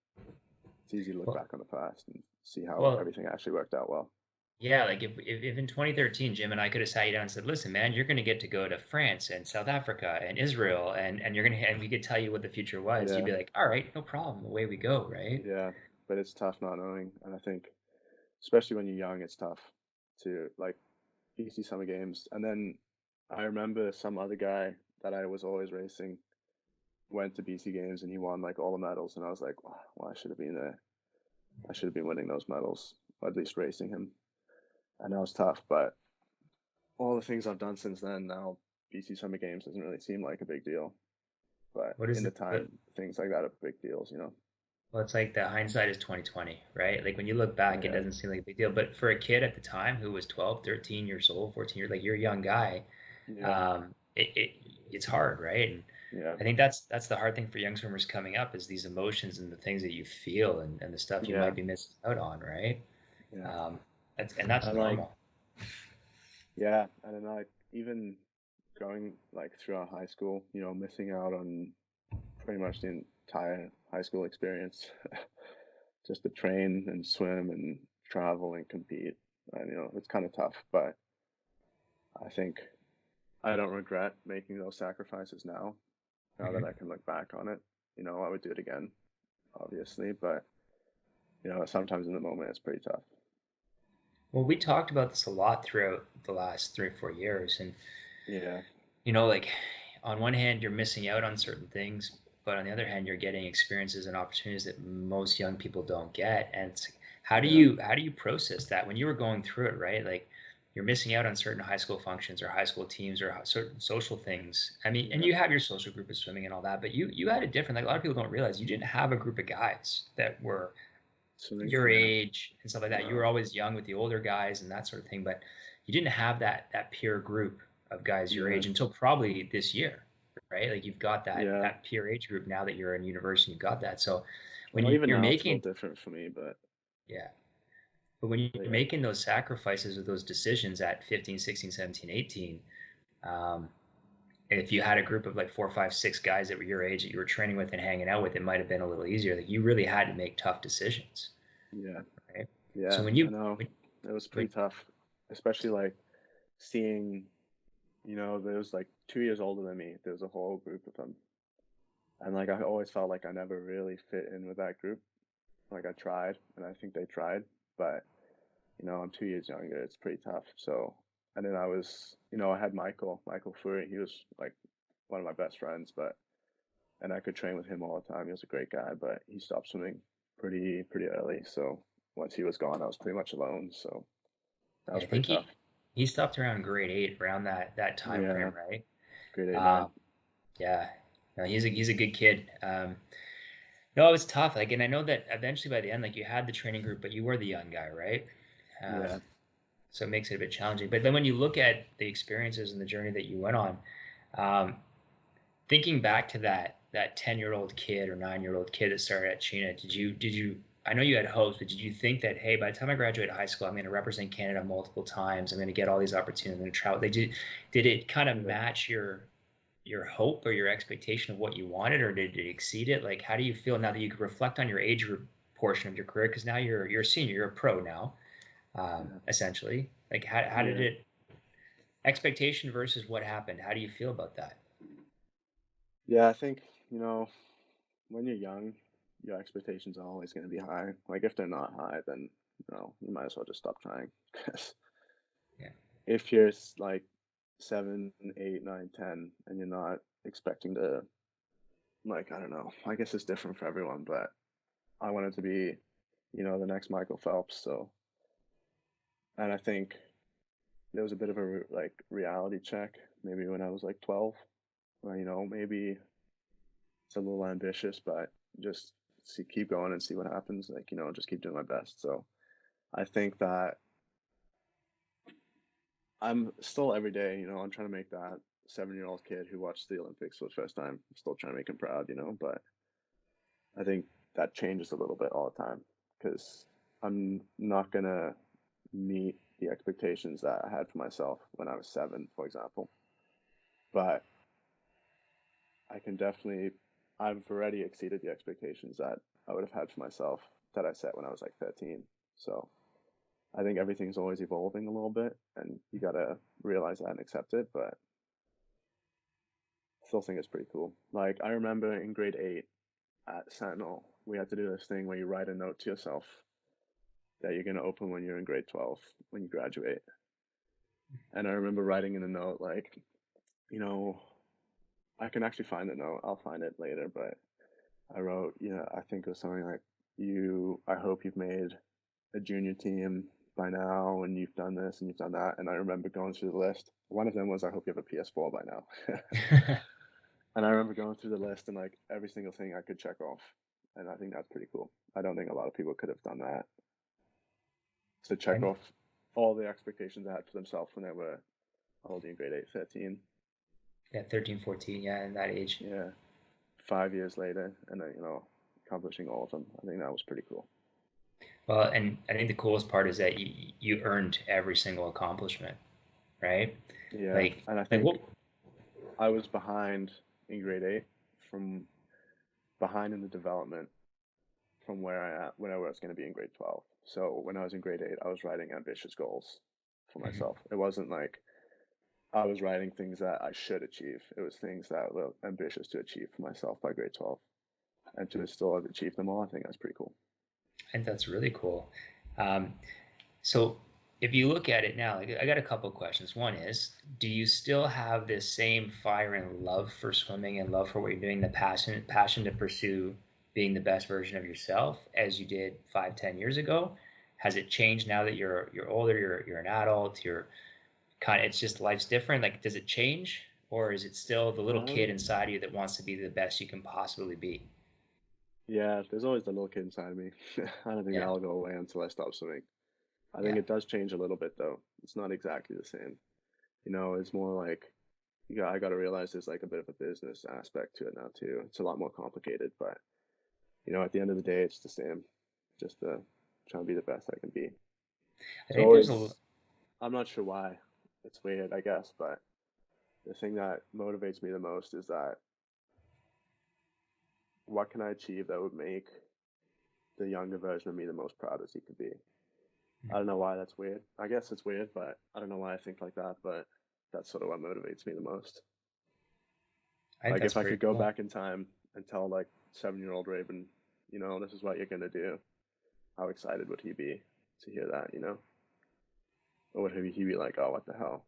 it's easy to look well, back on the past and see how well, everything actually worked out well. yeah, like if in 2013, Jim and I could have sat you down and said, "Listen, man, you're going to get to go to France and South Africa and Israel, and you're going to and we could tell you what the future was," you'd Yeah, be like, "All right, no problem, away we go," right? yeah, but it's tough not knowing, and I think especially when you're young, it's tough to like BC Summer Games. And then I remember some other guy that I was always racing went to BC Games and he won like all the medals, and I was like, oh, well, I should have been there. I should have been winning those medals, or at least racing him. And that was tough, but all the things I've done since then, now BC Summer Games doesn't really seem like a big deal. But What in is the it? time, things like that are big deals, you know? Well, it's like the hindsight is 2020, right? Like when you look back, it Yeah, doesn't seem like a big deal. But for a kid at the time who was 12, 13 years old, 14 years, like you're a young guy, yeah, it's hard, right? And yeah, I think that's the hard thing for young swimmers coming up is these emotions and the things that you feel and the stuff you yeah, might be missing out on, right? yeah. Um, and that's And like, normal. yeah, and then like even going like throughout high school, missing out on pretty much the entire high school experience, just to train and swim and travel and compete. And it's kind of tough, but I think I don't regret making those sacrifices now. Now that Mhm. I can look back on it, I would do it again, obviously, but sometimes in the moment it's pretty tough. Well, we talked about this a lot throughout the last 3 or 4 years, and Yeah, like on one hand, you're missing out on certain things, but on the other hand, you're getting experiences and opportunities that most young people don't get. And it's, yeah, how do you process that when you were going through it, right? Like you're missing out on certain high school functions or high school teams or certain social things. I mean, and yeah. you have your social group of swimming and all that, but you had a different. Like a lot of people don't realize you didn't have a group of guys that were Swimming, your yeah, age and stuff like that. You were no, always young with the older guys and that sort of thing, but you didn't have that peer group of guys your yeah, age until probably this year, right? Like you've got yeah. that peer age group now that you're in university. You've got that. So when Well, even you're now it's a little making, different for me, but yeah, but when but you're yeah, making those sacrifices or those decisions at 15, 16, 17, 18, um, if you had a group of like 4, 5, 6 guys that were your age that you were training with and hanging out with, it might have been a little easier. Like you really had to make tough decisions, yeah, right? So yeah. I know it was when pretty tough, especially like seeing, there was like 2 years older than me. There was a whole group of them, and like I always felt like I never really fit in with that group. Like I tried, and I think they tried, but I'm 2 years younger. It's pretty tough. So, and then I had Michael Furry. He was like one of my best friends, and I could train with him all the time. He was a great guy, but he stopped swimming pretty early. So once he was gone, I was pretty much alone. So that Yeah, was I pretty think tough. he stopped around grade 8, around that time Yeah, frame, right? grade eight, nine. Um, yeah, no, he's a good kid. No, it was tough. Like, and I know that eventually by the end, like you had the training group, but you were the young guy, right? Um, Yeah, so it makes it a bit challenging. But then when you look at the experiences and the journey that you went on, um, thinking back to that 10-year-old kid or 9-year-old kid that started at Chena, did you I know you had hopes, but did you think that hey, by the time I graduate high school, I'm going to represent Canada multiple times. I'm going to get all these opportunities. I'm going to travel. Did it kind of yeah, match your hope or your expectation of what you wanted, or did it exceed it? Like, how do you feel now that you can reflect on your age portion of your career? Because now you're a senior, you're a pro now, yeah, essentially. Like, how did yeah. it expectation versus what happened? How do you feel about that? Yeah, I think, when you're young, your expectations are always going to be high. Like if they're not high, then you might as well just stop trying. Because Yeah. if you're like 7, 8, 9, 10, and you're not expecting to, like, I don't know, I guess it's different for everyone, but I wanted to be, the next Michael Phelps. So, and I think there was a bit of a like reality check maybe when I was like 12, where, maybe it's a little ambitious, but just keep going and see what happens. Like, just keep doing my best. So I think that I'm still every day, I'm trying to make that 7-year-old kid who watched the Olympics for the first time. I'm still trying to make him proud, but I think that changes a little bit all the time because I'm not gonna meet the expectations that I had for myself when I was 7, for example. But I can definitely, I've already exceeded the expectations that I would have had for myself that I set when I was like 13. So I think everything's always evolving a little bit, and you gotta realize that and accept it. But I still think it's pretty cool. Like I remember in grade 8 at Sentinel, we had to do this thing where you write a note to yourself that you're gonna open when you're in grade 12 when you graduate. And I remember writing in a note like, you know, I can actually find the note. I'll find it later, but I wrote, I think it was something like, I hope you've made a junior team by now and you've done this and you've done that. And I remember going through the list. One of them was, I hope you have a PS4 by now. And I remember going through the list and like every single thing I could check off. and I think that's pretty cool. I don't think a lot of people could have done that to check And off all the expectations they had for themselves when they were holding grade 8, 13. yeah, 13, 14, yeah, in that age. Yeah, 5 years later, and then, accomplishing all of them. I think that was pretty cool. Well, and I think the coolest part is that you earned every single accomplishment, right? Yeah, Like and I like think what? I was behind in grade 8 from behind in the development from where I was going to be in grade 12. So when I was in grade 8, I was writing ambitious goals for Mhm. myself. It wasn't like I was writing things that I should achieve. It was things that were ambitious to achieve for myself by grade 12. And to still have achieved them all, I think that's pretty cool. I think that's really cool. Um, so if you look at it now, like I got a couple of questions. One is, do you still have this same fire and love for swimming and love for what you're doing, the passion to pursue being the best version of yourself as you did 5, 10 years ago? Has it changed now that you're older, you're an adult, you're kind of, it's just life's different? Like, does it change, or is it still the little kid Um, inside of you that wants to be the best you can possibly be? yeah, there's always the little kid inside of me. I don't think Yeah, that'll go away until I stop swimming. I think yeah. it does change a little bit though. It's not exactly the same. It's more like I got to realize there's like a bit of a business aspect to it now too. It's a lot more complicated, but at the end of the day, it's the same. Just trying to be the best I can be. I So think there's a always, I'm not sure why. It's weird, I guess, but the thing that motivates me the most is that what can I achieve that would make the younger version of me the most proud as he could be. I don't know why that's weird. I guess it's weird, but I don't know why I think like that, but that's sort of what motivates me the most. I think Like that's if I pretty could go cool. back in time and tell like 7-year-old Raben, this is what you're gonna do, how excited would he be to hear that? Or would he be like, oh, what the hell?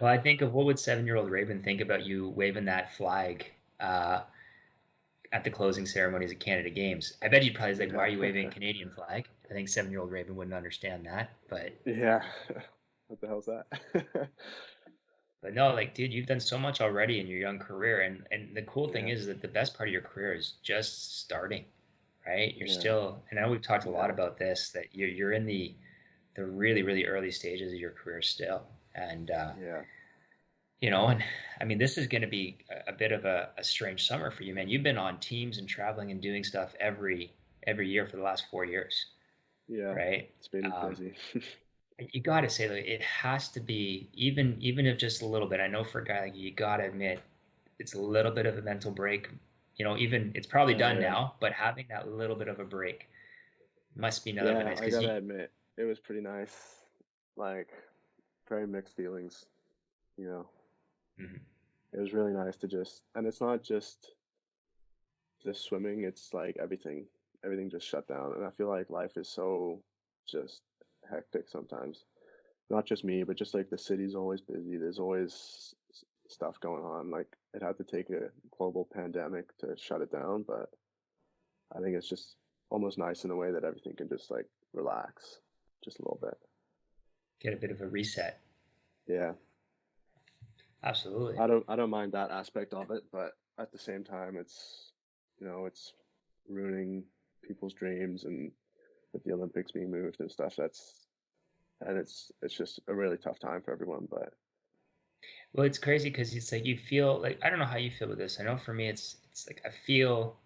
Well, I think of what would 7-year-old Raven think about you waving that flag at the closing ceremonies of Canada Games. I bet he'd probably be like, "Why Yeah. are you waving a Canadian flag?" I think 7-year-old Raven wouldn't understand that, but Yeah. What the hell's that? no, like, dude, you've done so much already in your young career, and the cool thing Yeah. is that the best part of your career is just starting, right? You're Yeah. still, and I know we've talked a lot Yeah. about this, that you're in the really really early stages of your career still, and Yeah. and I mean, this is going to be a bit of a strange summer for you, man. You've been on teams and traveling and doing stuff every year for the last 4 years, Yeah. right? It's been Um, busy. you got to say that it has to be even if just a little bit. I know for a guy like you got to admit it's a little bit of a mental break. Even it's probably Oh done yeah. now, but having that little bit of a break must be another bit Yeah, nice I because gotta admit, it was pretty nice. Like, very mixed feelings, you know. mhm. It was really nice to and it's not just swimming, it's like everything. Everything just shut down. And I feel like life is so just hectic sometimes. Not just me, but just like the city's always busy. There's always stuff going on. Like, it had to take a global pandemic to shut it down, but I think it's just almost nice in a way that everything can just like relax just a little bit. Get a bit of a reset. Yeah. Absolutely. I don't mind that aspect of it, but at the same time it's ruining people's dreams and with the Olympics being moved and stuff, it's just a really tough time for everyone, but Well, it's crazy because it's like you feel like I don't know how you feel with this. I know for me, it's like I feel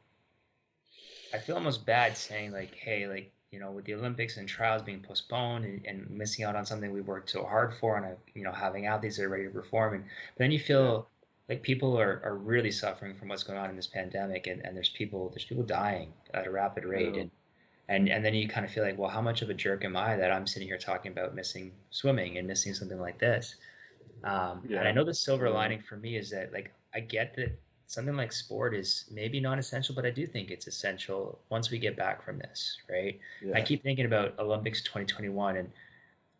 almost bad saying like, hey, like with the Olympics and trials being postponed and missing out on something we worked so hard for, and having athletes that are ready to perform, but then you yeah. feel like people are really suffering from what's going on in this pandemic, and there's people dying at a rapid I rate, know. and then you kind of feel like, well, how much of a jerk am I that I'm sitting here talking about missing swimming and missing something like this? And I Yeah. know the I silver know. lining for me is that like I get that something like sport is maybe non-essential, but I do think it's essential once we get back from this, right? I Yeah. keep thinking about Olympics 2021, and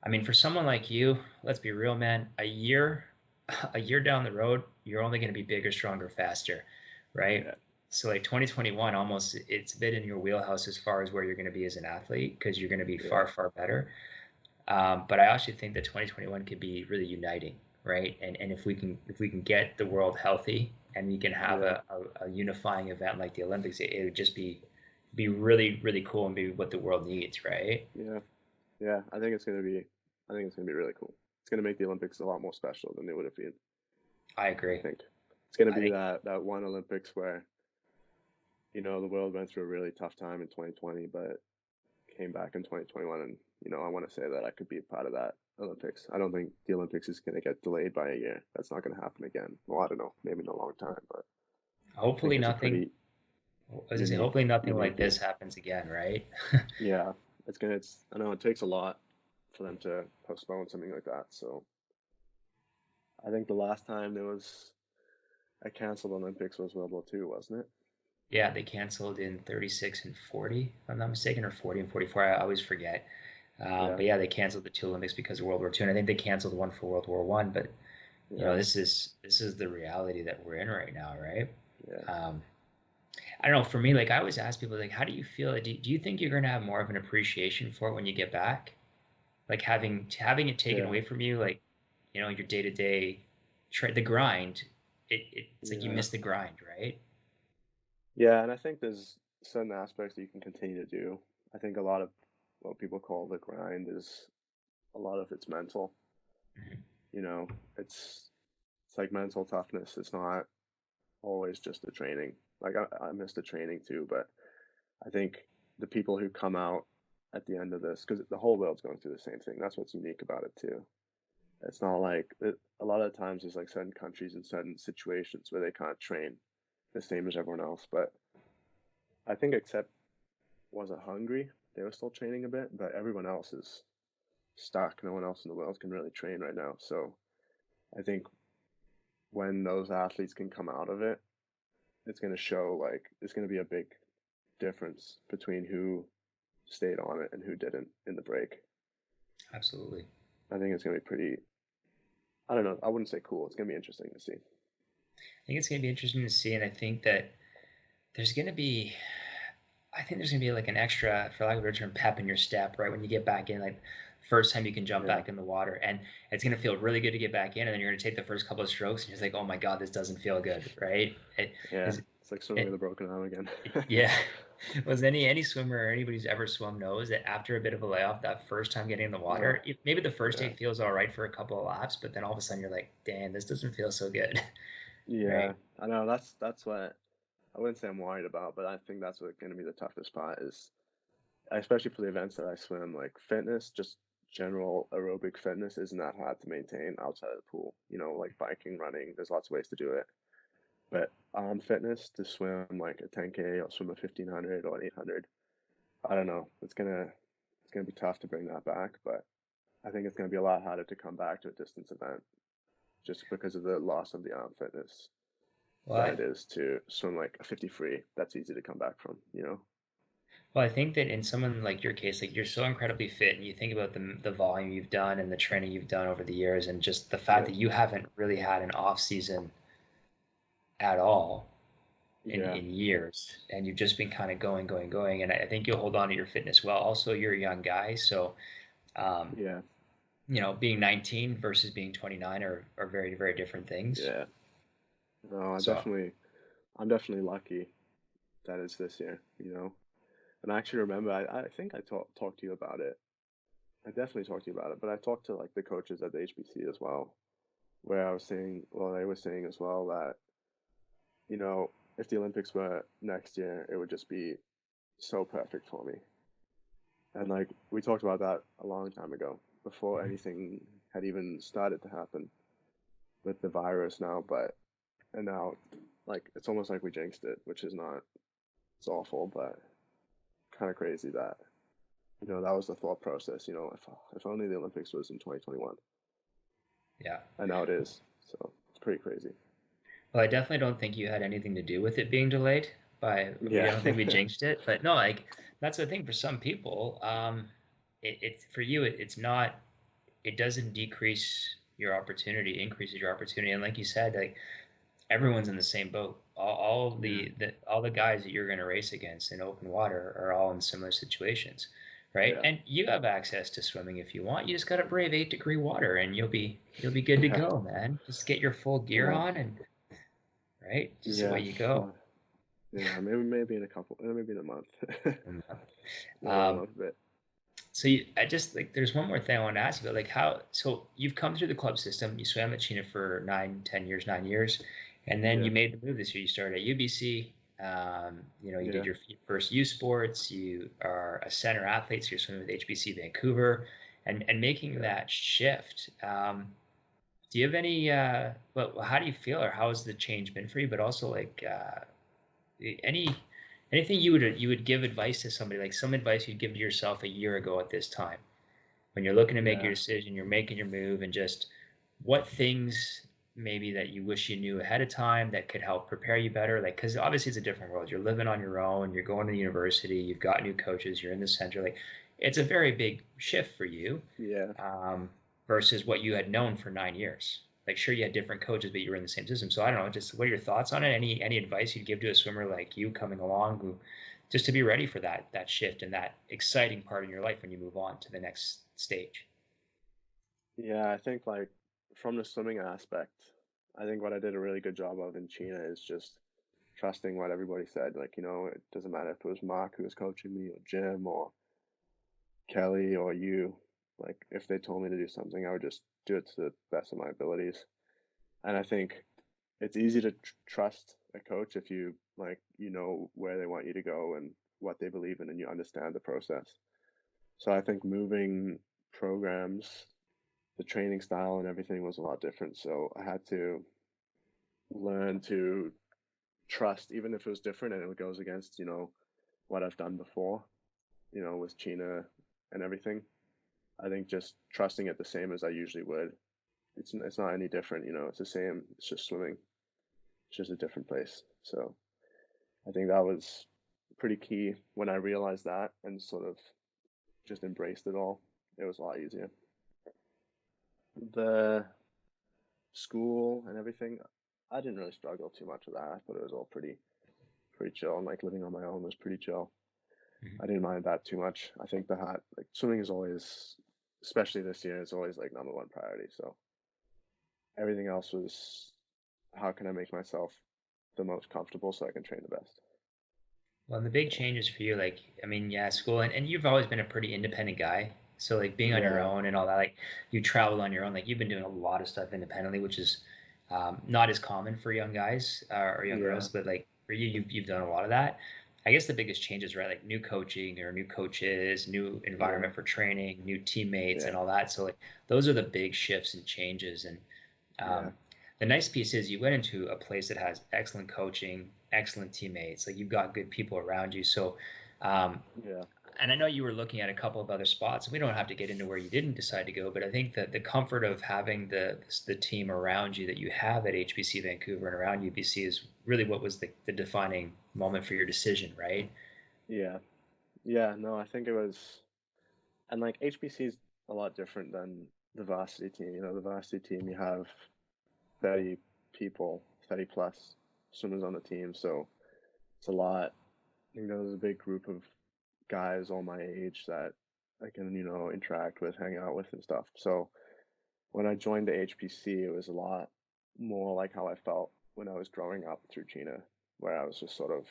I mean, for someone like you, let's be real, man. A year down the road, you're only going to be bigger, stronger, faster, right? Yeah. So like 2021, almost it's a bit in your wheelhouse as far as where you're going to be as an athlete because you're going to be Yeah. far, far better. But I actually think that 2021 could be really uniting, right? And if we can get the world healthy and you can have Yeah. a unifying event like the Olympics, it would just be really, really cool and be what the world needs, right? Yeah. Yeah. I think it's gonna be really cool. It's gonna make the Olympics a lot more special than they would have been. I I agree. think it's gonna I be think that one Olympics where the world went through a really tough time in 2020, but came back in 2021, and I want to say that I could be a part of that Olympics. I don't think the Olympics is going to get delayed by a year. That's not going to happen again. Well, I don't know, maybe in a long time, but I think hopefully it's a nothing. pretty I was gonna say unique hopefully nothing like unique this year. happens again, right? Yeah, it's I know it takes a lot for them to postpone something like that. So I think the last time there was a canceled Olympics was World War II, wasn't it? Yeah, they canceled in 36 and 40, if I'm not mistaken, or 40 and 44. I always forget. Yeah, But yeah, they canceled the two Olympics because of World War II, and I think they canceled one for World War One. But yeah, this is the reality that we're in right now, right? yeah, Um, I don't know. For me, like I always ask people, like, how do you feel? Do you think you're going to have more of an appreciation for it when you get back? Like having it taken yeah, away from you, like your day to day, the grind. It's like you yeah, miss the grind, right? yeah. And I think there's certain aspects that you can continue to do. I think a lot of what people call the grind is a lot of it's mental. Mhm. You know, it's like mental toughness. It's not always just the training. Like I miss the training too, but I think the people who come out at the end of this, because the whole world's going through the same thing. That's what's unique about it too. It's not like a lot of times there's like certain countries and certain situations where they can't train the same as everyone else. But I think except was it Hungary, they were still training a bit, but everyone else is stuck. No one else in the world can really train right now. So I think when those athletes can come out of it, it's going to show like it's going to be a big difference between who stayed on it and who didn't in the break. Absolutely. I think it's going to be pretty, I don't know, I wouldn't say cool. It's going to be interesting to see. I think it's going to be interesting to see, and I think that there's going to be, I think there's going to be like an extra, for lack of a better term, pep in your step, right? When you get back in, like first time you can jump Yeah. back in the water, and it's going to feel really good to get back in, and then you're going to take the first couple of strokes, and you're like, oh my god, this doesn't feel good, right? Yeah. Is It's like swimming with it, a broken arm again. yeah. Was any swimmer or anybody who's ever swum knows that after a bit of a layoff, that first time getting in the Oh, water, maybe the first yeah. take feels all right for a couple of laps, but then all of a sudden you're like, damn, this doesn't feel so good, Yeah. right? I know that's what I wouldn't say I'm worried about, but I think that's what's going to be the toughest part is especially for the events that I swim, like fitness, just general aerobic fitness isn't that hard to maintain outside of the pool. Like biking, running, there's lots of ways to do it. But arm fitness to swim like a 10K or swim a 1500 or an 800, I don't know. It's gonna be tough to bring that back, but I think it's gonna be a lot harder to come back to a distance event just because of the loss of the arm fitness Well, than it is to swim like a 50 free. That's easy to come back from. I think that in someone like your case, like you're so incredibly fit, and you think about the volume you've done and the training you've done over the years, and just the fact Yeah, that you haven't really had an off season at all yeah, in years, and you've just been kind of going, going, going, and I think you'll hold on to your fitness well. Also, you're a young guy, so um, yeah, being 19 versus being 29 are very, very different things. yeah. No, So, I'm definitely lucky that it's this year. And I actually remember, I think I talked to you about it. I definitely talked to you about it, but I talked to like the coaches at the HPC as well, where I was saying, well, they were saying as well that, if the Olympics were next year, it would just be so perfect for me. And like we talked about that a long time ago, before mhm. anything had even started to happen with the virus now, and now like it's almost like we jinxed it, which is not, it's awful, but kind of crazy that that was the thought process. If only the Olympics was in 2021, Yeah. and now it is. So it's pretty crazy. Well, I definitely don't think you had anything to do with it being delayed. We Yeah, don't think we jinxed it, but no, like that's the thing for some people. It's for you. It's not. It doesn't decrease your opportunity, increases your opportunity. And like you said, like everyone's in the same boat. All yeah, all the guys that you're going to race against in open water are all in similar situations, right? yeah, And you have access to swimming if you want. You just got to brave 8-degree water, and you'll be good to yeah, go, man. Just get your full gear yeah, on, and right? Just the way Yeah, you go. yeah, maybe in a couple, maybe in a month, Um, another um, month bit. so I just like there's one more thing I want to ask you about, like how so you've come through the club system, you swam at Chena for 9, 10 years, 9 years, and then Yeah, you made the move this year. You started at UBC. You did yeah, your first U Sports. You are a center athlete, so you're swimming with HPC Vancouver, and making yeah. that shift. Do you have any? Well, how do you feel, or how has the change been for you? But also, like, any anything you would give advice to somebody, like some advice you'd give to yourself a year ago at this time when you're looking to make your Yeah, decision, you're making your move, and just what things maybe that you wish you knew ahead of time that could help prepare you better, like because obviously it's a different world, you're living on your own, you're going to university, you've got new coaches, you're in the center, like it's a very big shift for you, yeah, um, versus what you had known for 9 years. Like sure you had different coaches but you were in the same system, so I don't know, just what are your thoughts on it, any advice you'd give to a swimmer like you coming along who just to be ready for that shift and that exciting part in your life when you move on to the next stage. yeah. I think like from the swimming aspect, I think what I did a really good job of in China is just trusting what everybody said. Like, it doesn't matter if it was Mark who was coaching me or Jim or Kelly or you. Like, if they told me to do something, I would just do it to the best of my abilities. And I think it's easy to trust a coach if you like where they want you to go and what they believe in and you understand the process. So I think moving programs, the training style and everything was a lot different. So I had to learn to trust, even if it was different and it goes against, what I've done before, with China and everything. I think just trusting it the same as I usually would. It's not any different, it's the same. It's just swimming. It's just a different place. So I think that was pretty key when I realized that and sort of just embraced it all. It was a lot easier. The school and everything, I didn't really struggle too much with that. I thought it was all pretty chill, and like living on my own was pretty chill. Mhm. I didn't mind that too much. I think like swimming is always, especially this year, is always like number one priority. So everything else was how can I make myself the most comfortable so I can train the best. Well, and the big So changes for you, like, I mean, yeah, school, and you've always been a pretty independent guy. So, like, being on your yeah, own and all that, like, you travel on your own, like, you've been doing a lot of stuff independently, which is not as common for young guys or young yeah, girls, but like for you, you've done a lot of that. I guess the biggest changes, right? Like new coaching or new coaches, new yeah, environment for training, new teammates, and yeah, all that. So, like, those are the big shifts and changes. And yeah, um, the nice piece is you went into a place that has excellent coaching, excellent teammates. Like you've got good people around you. So, um, yeah, and I know you were looking at a couple of other spots. We don't have to get into where you didn't decide to go, but I think that the comfort of having the team around you that you have at HPC Vancouver and around UBC is really what was the defining moment for your decision, right? yeah, yeah. No, I think it was, and like HBC is a lot different than the varsity team. The varsity team, you have 30 people, 30 plus swimmers on the team. So it's a lot. There's a big group of guys all my age that I can, interact with, hang out with and stuff. So when I joined the HPC, it was a lot more like how I felt when I was growing up through China, where I was just sort of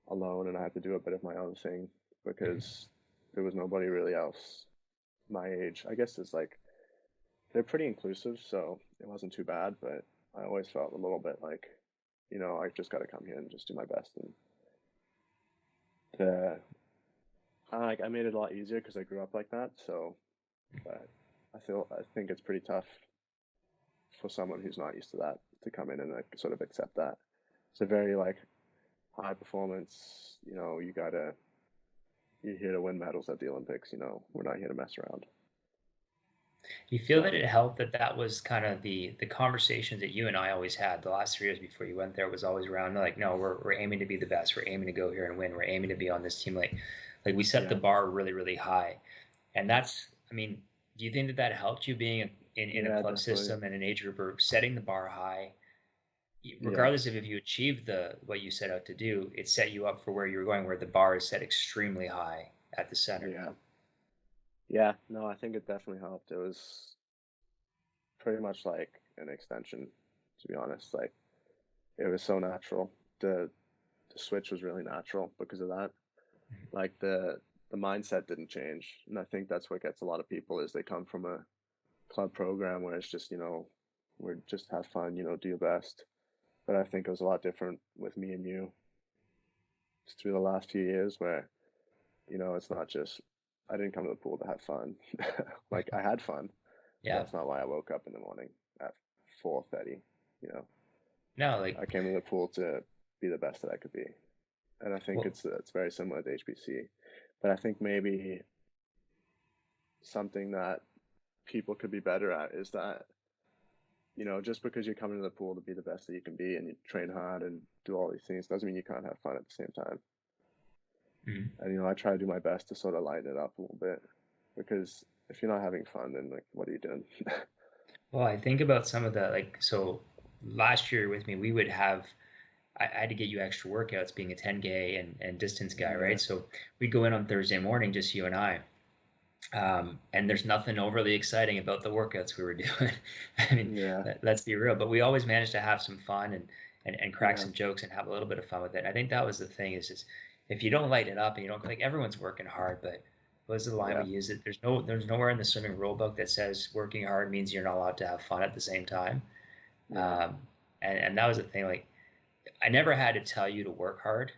alone and I had to do a bit of my own thing because there was nobody really else my age. I guess it's like they're pretty inclusive, so it wasn't too bad, but I always felt a little bit like, I've just got to come here and just do my best. And the I made it a lot easier because I grew up like that. So, but I think it's pretty tough for someone who's not used to that to come in and like sort of accept that. It's a very like high performance. You're here to win medals at the Olympics. We're not here to mess around. You feel that So it helped that that was kind of the conversations that you and I always had the last 3 years before you went there was always around like, no, we're aiming to be the best. We're aiming to go here and win. We're aiming to be on this team. Like we set the yeah, bar really, really high. And that's, I mean, do you think that that helped you being in a yeah, club definitely. system and an age group, setting the bar high, Yeah, regardless of if you achieved the what you set out to do, it set you up for where you were going, where the bar is set extremely high at the center. yeah, yeah. No, I think it definitely helped. It was pretty much like an extension, to be honest. Like it was so natural. The switch was really natural because of that. Like the mindset didn't change, and I think that's what gets a lot of people is they come from a club program where it's just we're just have fun, do your best. But I think it was a lot different with me and you through the last few years where it's not just I didn't come to the pool to have fun. Like I had fun, but Yeah. that's not why I woke up in the morning at 4:30. You know, No, like, I came to the pool to be the best that I could be, and I think well, it's very similar to HPC. But I think maybe something that people could be better at is that just because you're coming to the pool to be the best that you can be and you train hard and do all these things doesn't mean you can't have fun at the same time. mhm. And I try to do my best to sort of lighten it up a little bit because if you're not having fun, then like, what are you doing? Well, I think about some of the so last year with me, we would have I had to get you extra workouts being a 10K and distance guy, right? Yeah, So we'd go in on Thursday morning, just you and I. And there's nothing overly exciting about the workouts we were doing. I mean, yeah, let's be real, but we always managed to have some fun and crack yeah, some jokes and have a little bit of fun with it. I think that was the thing is just if you don't light it up and you don't like everyone's working hard, but what was the line we yeah, use? It there's nowhere in the swimming rule book that says working hard means you're not allowed to have fun at the same time. yeah, Um, and that was the thing. Like I never had to tell you to work hard.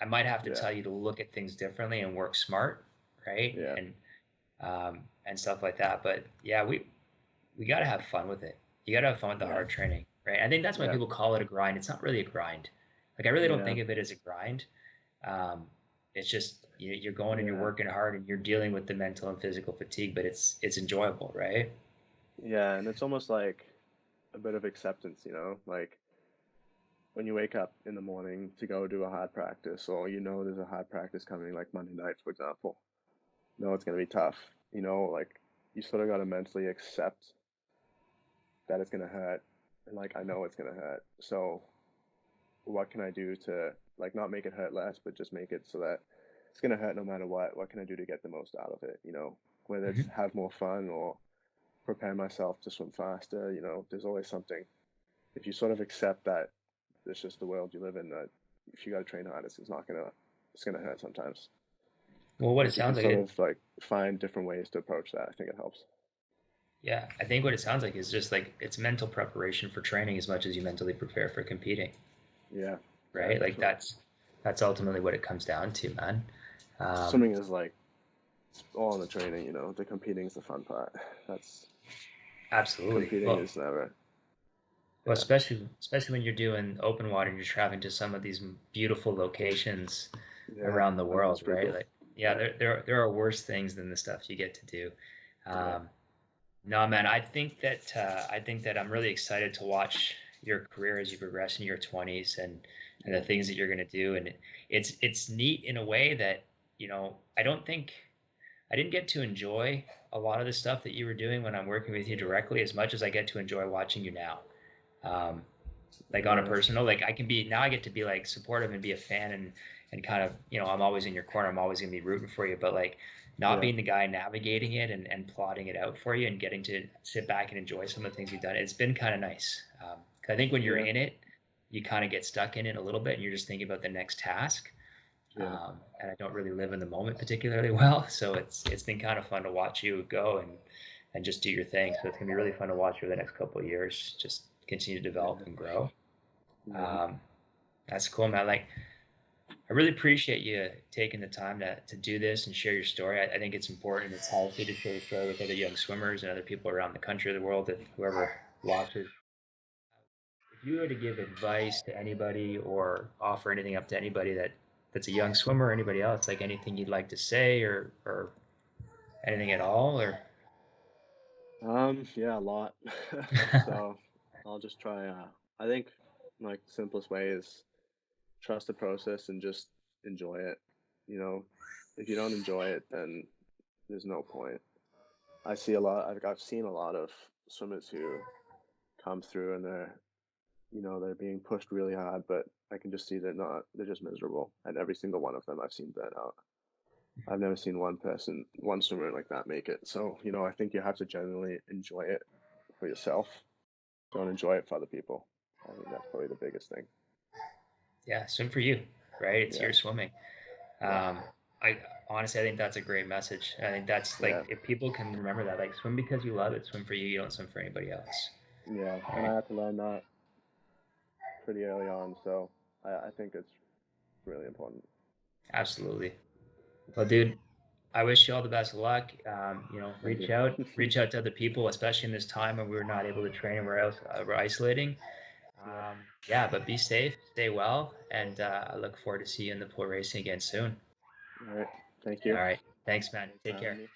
I might have to yeah, tell you to look at things differently and work smart, right? yeah, And stuff like that. But yeah, we got to have fun with it. You got to have fun with the yeah, hard training, right? I think that's why yeah, people call it a grind. It's not really a grind. Like I really don't yeah, think of it as a grind. Um, it's just you're going and you're yeah, working hard and you're dealing with the mental and physical fatigue, but it's enjoyable, right? yeah. And it's almost like a bit of acceptance, like when you wake up in the morning to go do a hard practice, or there's a hard practice coming, like Monday night, for example. It's gonna be tough. Like you sort of got to mentally accept that it's gonna hurt, and like I know it's gonna hurt. So what can I do to like not make it hurt less, but just make it so that it's gonna hurt no matter what? What can I do to get the most out of it? Whether it's Hmm. have more fun or prepare myself to swim faster. There's always something. If you sort of accept that it's just the world you live in, that if you got to train hard, it's gonna hurt sometimes. Well, what And it if you can sounds like sort it, of like find different ways to approach that, I think it helps. yeah, I think what it sounds like is just like it's mental preparation for training as much as you mentally prepare for competing, Yeah, yeah, right? Like definitely. that's ultimately what it comes down to, man. Um, Swimming is like all in the training, The competing is the fun part. That's Absolutely. competing Well, is never. well, Yeah, especially when you're doing open water and you're traveling to some of these beautiful locations yeah. around the I know it's world, pretty right? cool. Like, yeah, Yeah, there are worse things than the stuff you get to do. yeah, Um, no, man, I think that I'm really excited to watch your career as you progress in your 20s and the yeah, things that you're going to do. And it's neat in a way that I didn't get to enjoy a lot of the stuff that you were doing when I'm working with you directly as much as I get to enjoy watching you now. Um, like on a yeah, personal, like I can be now I get to be like supportive and be a fan and kind of, I'm always in your corner. I'm always gonna be rooting for you, but like not yeah, being the guy navigating it and plotting it out for you and getting to sit back and enjoy some of the things you've done. It's been kind of nice. 'Cause I think when you're yeah, in it, you kind of get stuck in it a little bit and you're just thinking about the next task. yeah, And I don't really live in the moment particularly well, so it's been kind of fun to watch you go and just do your thing. So it's gonna be really fun to watch you the next couple of years, just continue to develop yeah, and grow. yeah, Um, that's cool, man. Like, I really appreciate you taking the time to do this and share your story. I think it's important. It's healthy to share your story with other young swimmers and other people around the country or the world, if whoever watches. If you were to give advice to anybody or offer anything up to anybody that's a young swimmer or anybody else, like anything you'd like to say or anything at all, or yeah, a lot. So I'll just try. I think like the simplest way is trust the process and just enjoy it. You know, if you don't enjoy it, then there's no point. I see a lot. I've seen a lot of swimmers who come through and they're being pushed really hard, but I can just see they're not. They're just miserable, and every single one of them I've seen burn out. I've never seen one swimmer like that make it. So I think you have to genuinely enjoy it for yourself. Don't enjoy it for other people. I think that's probably the biggest thing. Yeah, swim for you, right? It's Yeah, your swimming. yeah, Um, I honestly, I think that's a great message. I think that's yeah, like, if people can remember that, like, swim because you love it, swim for you. You don't swim for anybody else. yeah. And I had to learn that pretty early on, so I think it's really important. Absolutely. Well, dude, I wish you all the best of luck. Thank you. Reach out to other people, especially in this time when we're not able to train and we're isolating. Yeah. Yeah, but be safe, stay well, and I look forward to see you in the pool racing again soon. All right. Thank All you. right. Thanks, man. Thanks for Take having care. me.